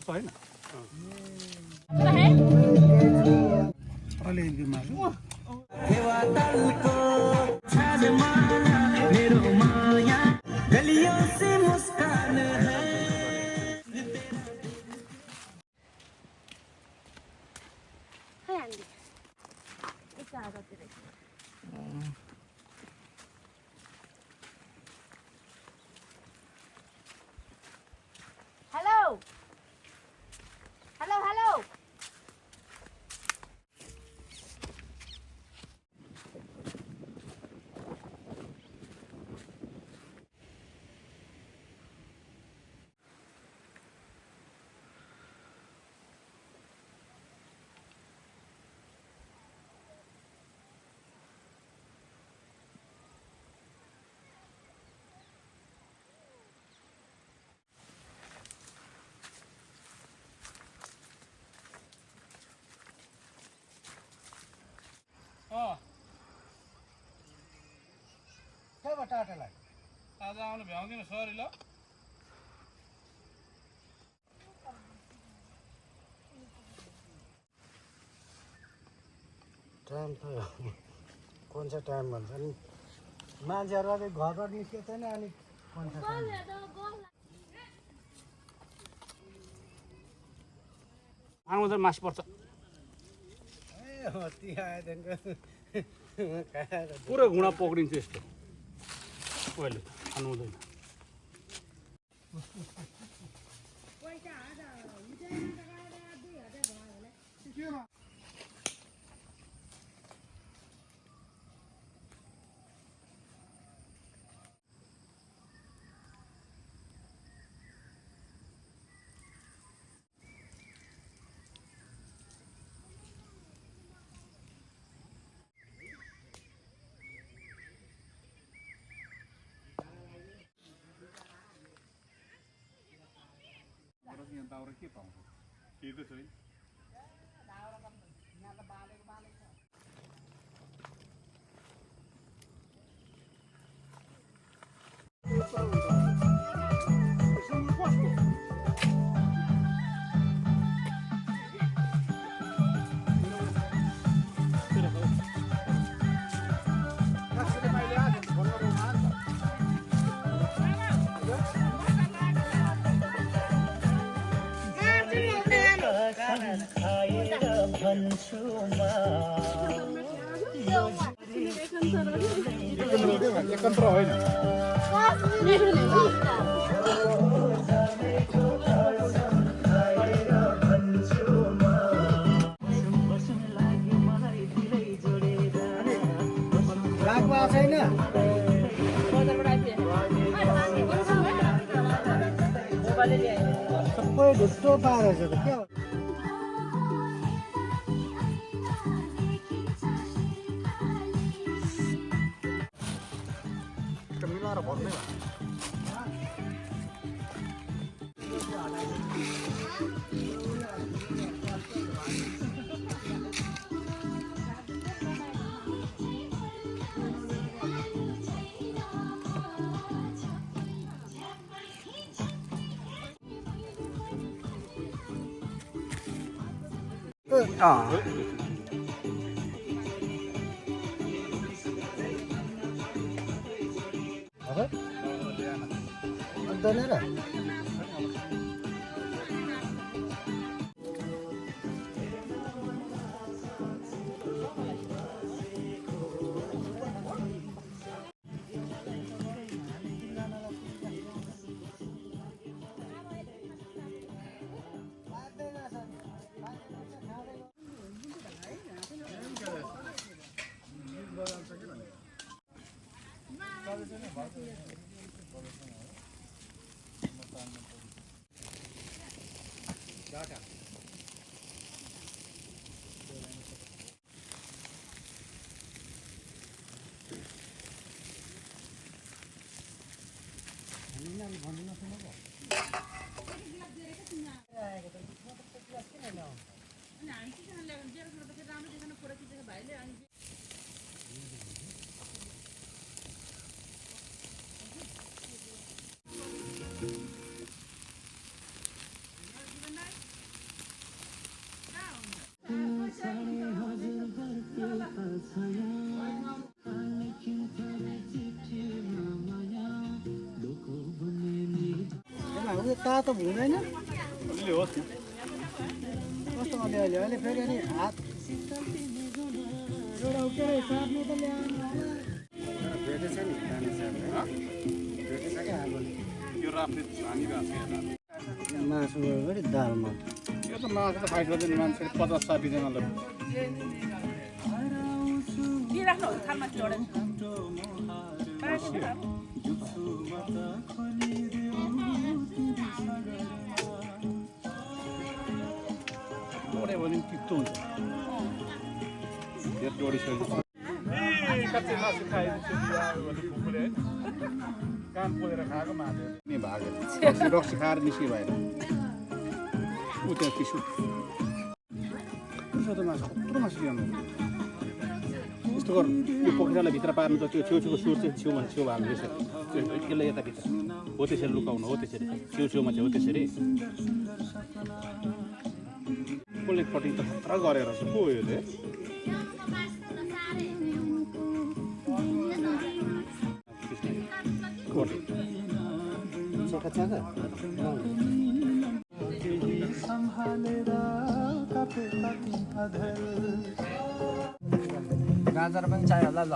होइन अलिअलि मासु Hello. Hello, hello. टाटालाई आज आउनु भ्याउँदिन सरी ल टाइम त कुन चाहिँ टाइम भन्छ नि मान्छेहरू अलिक घरबाट निस्केको छैन अनि कुन चाहिँ टाइम आउनु त मास पर्छ ए हत्ती आएदेखिको पुरो घुँडा पक्रिन्छ यस्तो पहिले खानु हुँदैन दाउरा के पाउँछ केही त छैन एकत्र होइन लाग्नु छैन सबै ढुट्टो पारेछ त क्या मिलाएर भन्दै र तातो हुँदैन अलिअलि होस् न कस्तो अलिअलि अहिले फेरि अनि हात एउटा के अरे सार्नु त ल्याउनु भेटेछ नि जाने सार्नु भेटेछ क्या अब यो राफ्ले हानिरहेको छ मासु गरी दालमा यो त मासु त खाइ सक्दैन मान्छेले 50-60 जनालाई के राख्नु हो थालमा जोडेन ओडे भने तितो हुन्छ यो जोडिसकेको छ कति मासु खाइदिन्छु भने कुकुरले कान पोलेर खाएको माथि नि भागेर रक्सी खाएर निस्कि भएर ऊ त्यहाँ पिसु त मासु कत्रो मासु ल्याउनु यस्तो गर यो पोखरीलाई भित्र पार्नु त त्यो छेउछेउको सुर चाहिँ छेउमा छेउ हाल्नु यसरी त्यो यसलाई यता भित्र हो त्यसरी लुकाउनु हो त्यसरी छेउछेउमा चाहिँ हो त्यसरी कसले कटिङ त खतरा गरेर छ को यो चाहिँ गाजर पनि चाहियो होला ल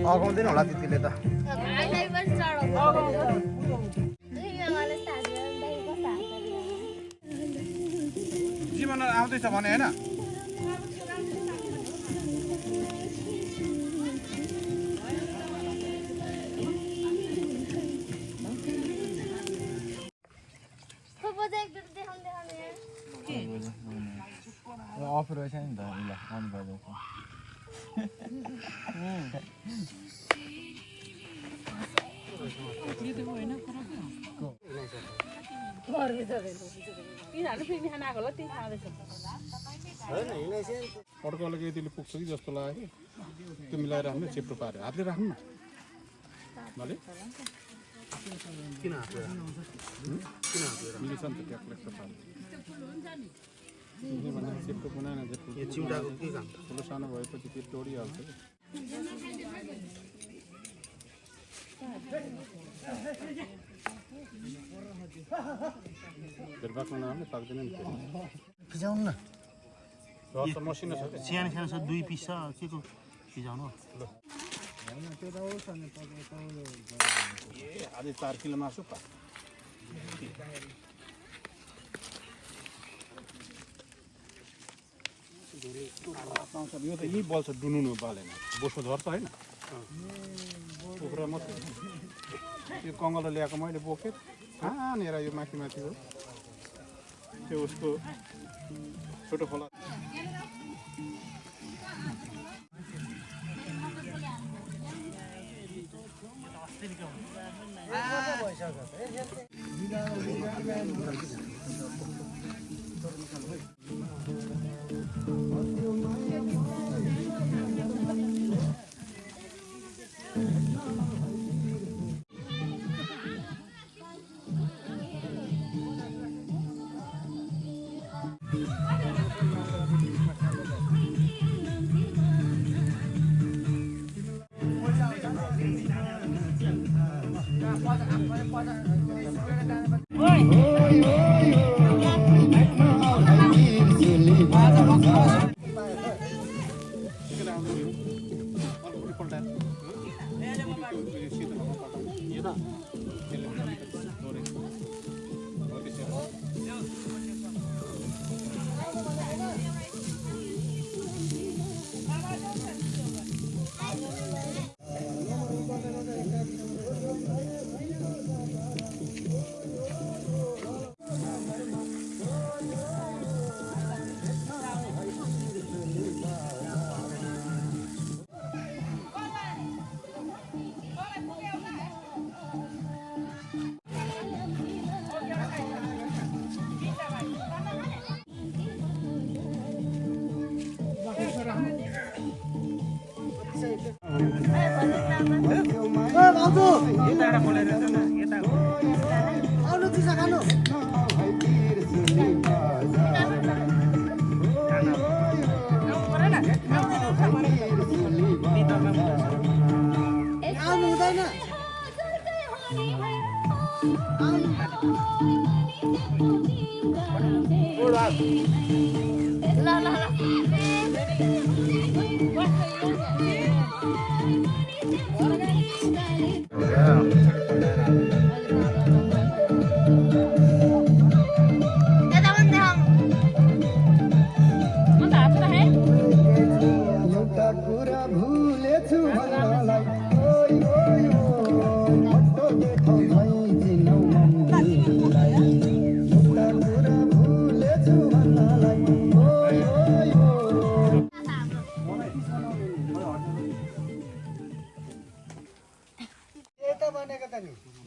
अगाउँदैन होला त्यतिले त जीवन आउँदैछ भने होइन अफ रहेछ नि त ल आउनु पर्दैछ पड्काउला यतिले पुग्छ कि जस्तो लाग्यो त्यो मिलाएर राख्नु चेप्टो पाऱ्यो हातले राख्नु न भले मिलिन्छ नि त ट्याक्लेक्ट पार्यो चेप्टो बनाएन चिउटाको के काम ठुलो सानो भएपछि त्यो टोडिहाल्छ बेलबाकमा नराम्रो पाक्दैन नि फिजाउनु न मसिनो छ सानो सानो छ 2 पिस छ के को फिजाउनु ल आधी 4 किलो मासु पा यो त यही बल्छ डुनुनु बालेन बोसो झर्छ होइन कुखुरा मात्रै यो कङ्गलो ल्याएको मैले बोकेँ हानेर यो माथि माथि हो त्यो उसको छोटो खोला Oi!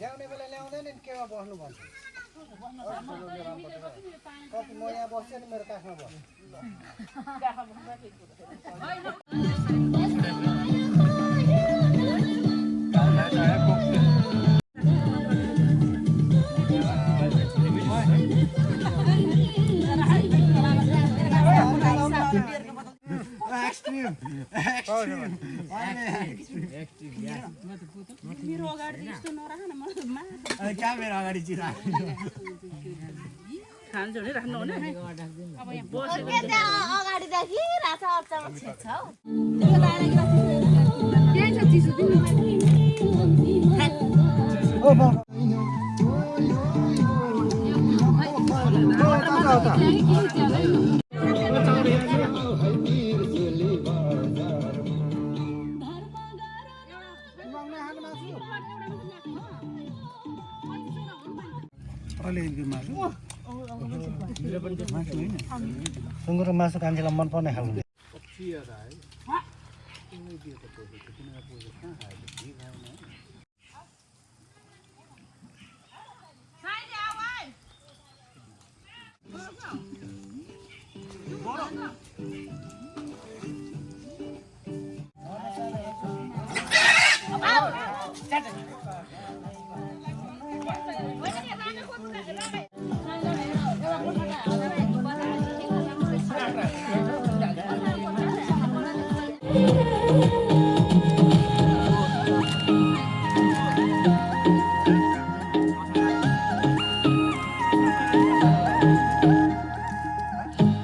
ल्याउने बेला ल्याउँदैन नि केमा बस्नु भन्छ कति म यहाँ बस्छु नि मेरो काखमा बस्छु मेरो अगाडि यस्तो नराख न मलाई क्यामेरा अगाडि चिरा खान जोडी राख्नु हुने अब यहाँ बसेको अगाडि देखिरहेछ अचानक छेक्छ हौ सुँगुरको मासु कान्छीलाई मनपर्ने खालको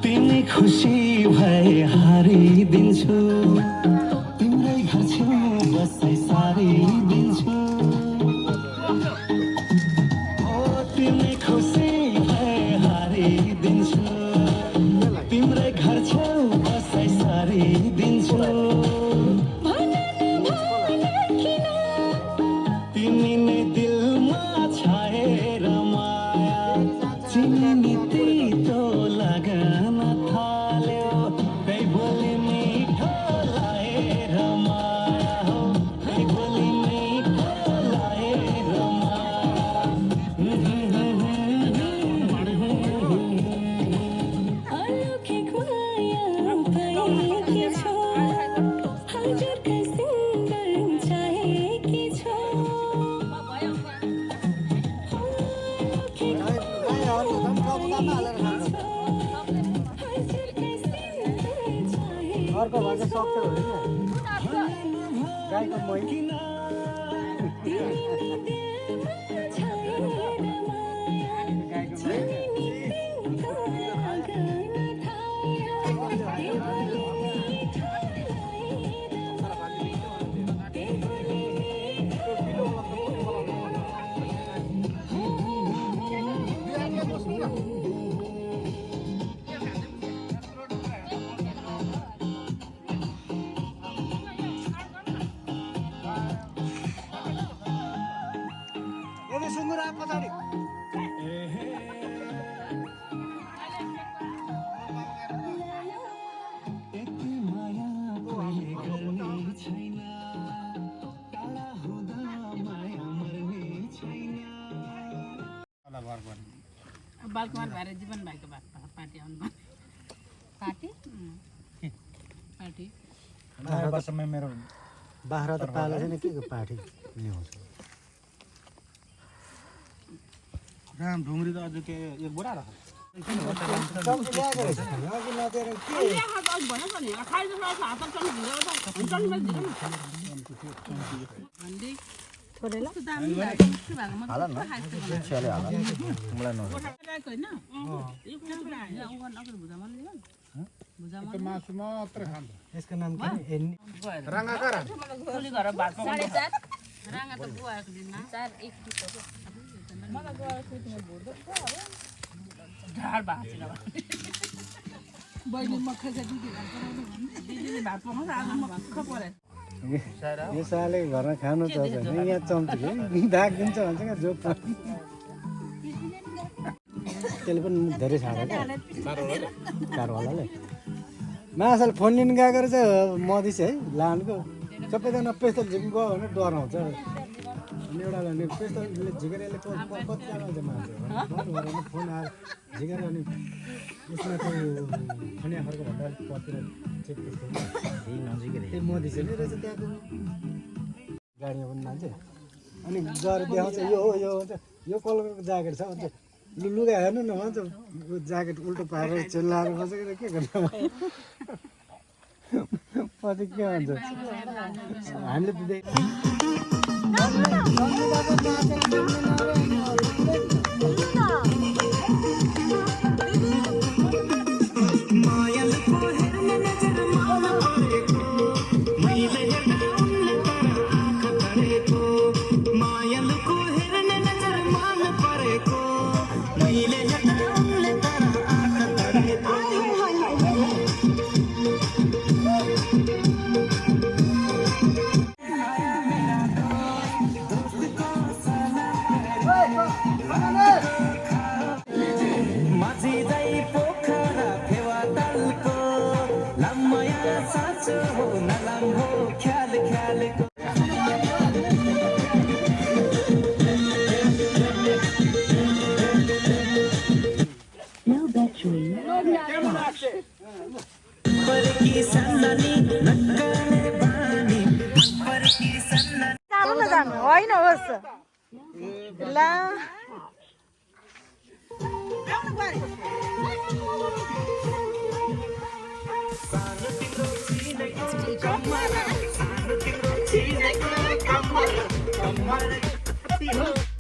तिमी खुसी भए हारिदिन्छु तिम्रै घर छेउ बसाइ सारिदिन्छु हो तिमी खुसी भए हारिदिन्छु तिम्रै घर छेउ बसाइ सारिदिन्छु तिमी नै दिलमा छाएर माया चिनी तितो लगन थाल्यो कै बोली मिठो लाएर माया हो कै बोली मिठो लाएर अलौकिक माया पाएकी छौ हजुरकै सुन्दर चाहेकी छौ अर्को भन्छ सक्छ गाईको मही सुँगुर आएको पछाडि यति माया कहिले गर्ने छैन टाढा हुँदा माया मर्ने छैन बालकुमार भएर जीवन भाइको पार्टी आउनु पार्टी पार्टी वर्षमा मेरो बाख्रा त पाले छैन के को पाठी ल्याउँछ राम ढुङ्ग्री त अझ के एक बोरा राख मासु मात्र खान्छ यसको नाम के राङ्गाकारा राँगा त बुवाको दिनमा ढाड भाँचेर बहिनी मक्खै छ दिदीले भात पकाउँछ आज मक्ख पऱ्यो यो साले घरमा खानु त यहाँ चम्ची दाग दिन्छ भन्छ क्या जो त्यसले पनि धेरै छाड्यो क्या कारवालाले माछाले फोन लिनु गएको रहेछ मधिस है लानको सबैजना पेस्तल झिक्नु गयो भने डराउँछ अनि एउटा त्यस्तोले झिकेरले कतिजना चाहिँ मान्छ फोन आएर झिकेर अनि उसमा त्यो खनिया खर्को भन्दा कतिर चेक त्यस्तो त्यही मोदी चाहिँ नि रहेछ त्यहाँको गाडीमा पनि मान्छे अनि गएर देखाउँछ यो यो कलरको ज्याकेट छ भन्छ लुगा हेर्नु न भन्छ ज्याकेट उल्टो पारेर चेल्लाएर बसेर के गर्नु पछि के भन्छ हामीले होइन होस् ला Come on.